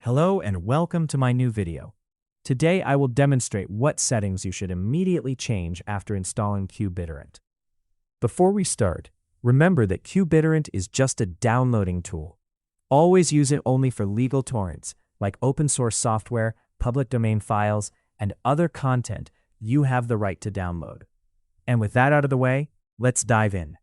Hello and welcome to my new video. Today I will demonstrate what settings you should immediately change after installing qBittorrent. Before we start, remember that qBittorrent is just a downloading tool. Always use it only for legal torrents, like open source software, public domain files, and other content you have the right to download. And with that out of the way, let's dive in.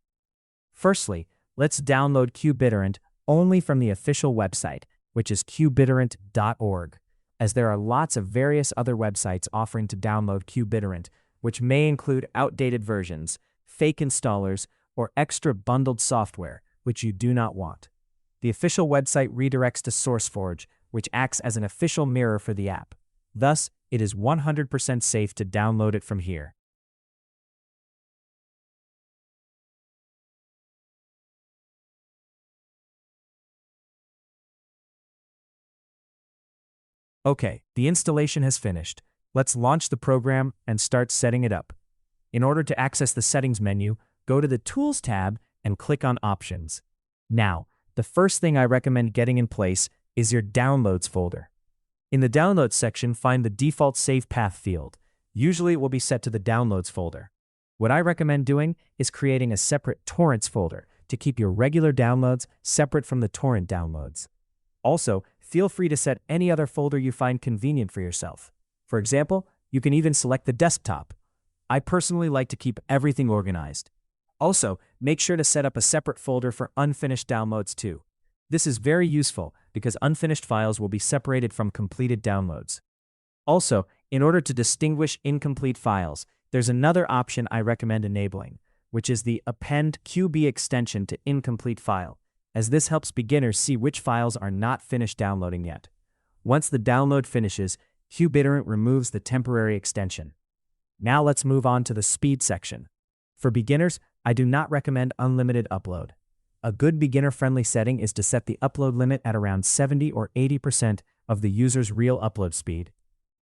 Firstly, let's download qBittorrent only from the official website, which is qBittorrent.org, as there are lots of various other websites offering to download qBittorrent, which may include outdated versions, fake installers, or extra bundled software, which you do not want. The official website redirects to SourceForge, which acts as an official mirror for the app. Thus, it is 100% safe to download it from here. Okay, the installation has finished. Let's launch the program and start setting it up. In order to access the Settings menu, go to the Tools tab and click on Options. Now, the first thing I recommend getting in place is your Downloads folder. In the Downloads section, find the default Save Path field. Usually it will be set to the Downloads folder. What I recommend doing is creating a separate Torrents folder to keep your regular downloads separate from the torrent downloads. Also, feel free to set any other folder you find convenient for yourself. For example, you can even select the desktop. I personally like to keep everything organized. Also, make sure to set up a separate folder for unfinished downloads too. This is very useful because unfinished files will be separated from completed downloads. Also, in order to distinguish incomplete files, there's another option I recommend enabling, which is the Append qB extension to incomplete file, as this helps beginners see which files are not finished downloading yet. Once the download finishes, qBittorrent removes the temporary extension. Now let's move on to the speed section. For beginners, I do not recommend unlimited upload. A good beginner-friendly setting is to set the upload limit at around 70 or 80% of the user's real upload speed.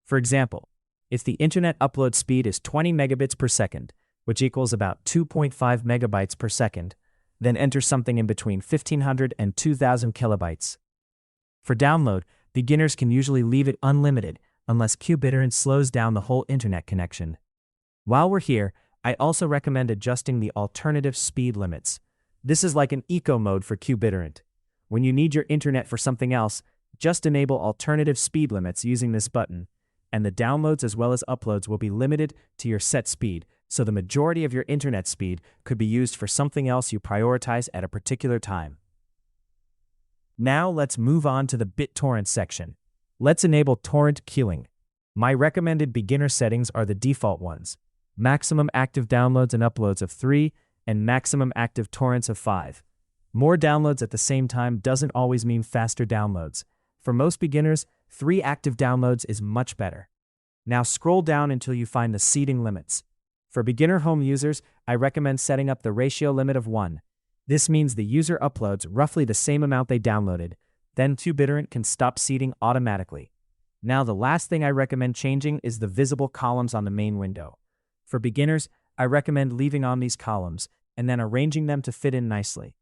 For example, if the internet upload speed is 20 megabits per second, which equals about 2.5 megabytes per second, then enter something in between 1500 and 2000 kilobytes. For download, beginners can usually leave it unlimited unless qBittorrent slows down the whole internet connection. While we're here, I also recommend adjusting the alternative speed limits. This is like an eco mode for qBittorrent. When you need your internet for something else, just enable alternative speed limits using this button, and the downloads as well as uploads will be limited to your set speed, so the majority of your internet speed could be used for something else you prioritize at a particular time. Now let's move on to the BitTorrent section. Let's enable torrent queuing. My recommended beginner settings are the default ones: maximum active downloads and uploads of 3 and maximum active torrents of 5. More downloads at the same time doesn't always mean faster downloads. For most beginners, 3 active downloads is much better. Now scroll down until you find the seeding limits. For beginner home users, I recommend setting up the ratio limit of 1. This means the user uploads roughly the same amount they downloaded. Then qBittorrent can stop seeding automatically. Now the last thing I recommend changing is the visible columns on the main window. For beginners, I recommend leaving on these columns and then arranging them to fit in nicely.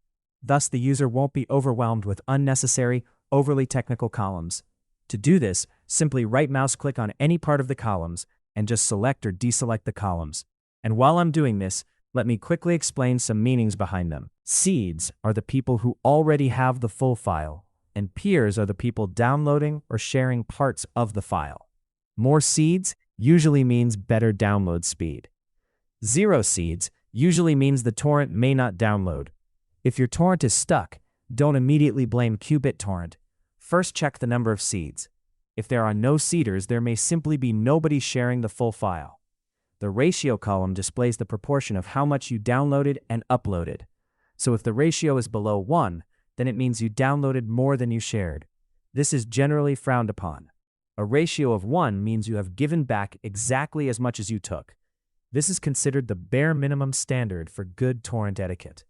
Thus, the user won't be overwhelmed with unnecessary, overly technical columns. To do this, simply right-mouse click on any part of the columns and just select or deselect the columns. And while I'm doing this, let me quickly explain some meanings behind them. Seeds are the people who already have the full file, and peers are the people downloading or sharing parts of the file. More seeds usually means better download speed. 0 seeds usually means the torrent may not download. If your torrent is stuck, don't immediately blame qBittorrent. First check the number of seeds. If there are no seeders, there may simply be nobody sharing the full file. The ratio column displays the proportion of how much you downloaded and uploaded. So if the ratio is below 1, then it means you downloaded more than you shared. This is generally frowned upon. A ratio of 1 means you have given back exactly as much as you took. This is considered the bare minimum standard for good torrent etiquette.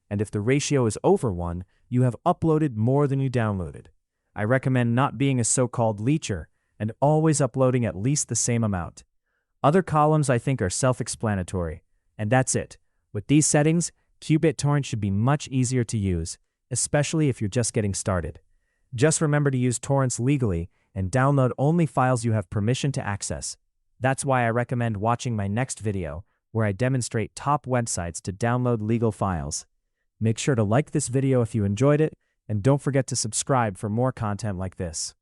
And if the ratio is over 1, you have uploaded more than you downloaded. I recommend not being a so-called leecher and always uploading at least the same amount. Other columns I think are self-explanatory, and that's it. With these settings, qBittorrent should be much easier to use, especially if you're just getting started. Just remember to use torrents legally and download only files you have permission to access. That's why I recommend watching my next video, where I demonstrate top websites to download legal files. Make sure to like this video if you enjoyed it, and don't forget to subscribe for more content like this.